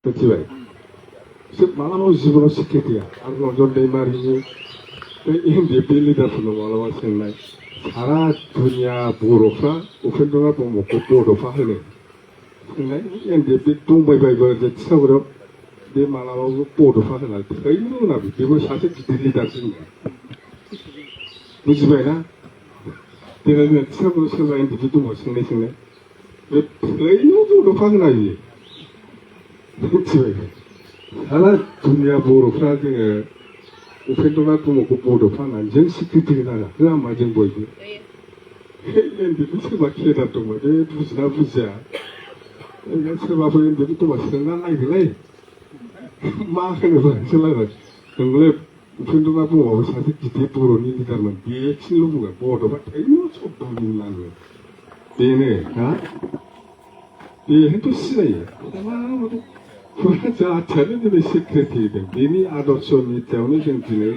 मिथिबाय बिसोर मालाबा जिबनाव सिखायफैया आरो रन्जन दैमारिनि बे एनडिएफबि लिडारफोरनाव मालाबा सोंनाय सारा दुनिया बर'फ्रा उपेन्द्रनाथ ब्रह्मखौ बड'फा होनो सोंनाय एनडिएफबि दंबायबायबो थिसागुरियाव बे मालाबाबो बड'फा होना थैनो रोङा बेबो सासे गिदिर लिडार जोंनिया बुजिबायना देनां जोंना थिसागुरियाव सोरबा एनडिएफबि दङ सोंनाय बे थैनो बड'फा होना बियो मिथिबाय सारा दुनिया बर'फ्रा जोङो उपेन्द्रनाथ ब्रह्मखौ बड'फा होननानै जों सिक्रिटि होनाङा होआ होमबा जों बयबो एनडिएफबि सोरबा केडार दंमोन बे बुजिना बुजिया सोरबाफोर एनडिएफबि दंबा सोंना नायदोलै मा होनोबा सोलायबाय नोंलाय उपेन्द्रनाथ ब्रह्मआबो सासे गिदिर बर'नि लिडारमोन बेखिनिल' बुङो बड'फा थैनो सब्द'नि होननानै बेनो हा बेहायथ' सिनायो जाथियानो दिनै सिक्रिटि होदों बेनि आदर्शनि सायावनो जों दिनै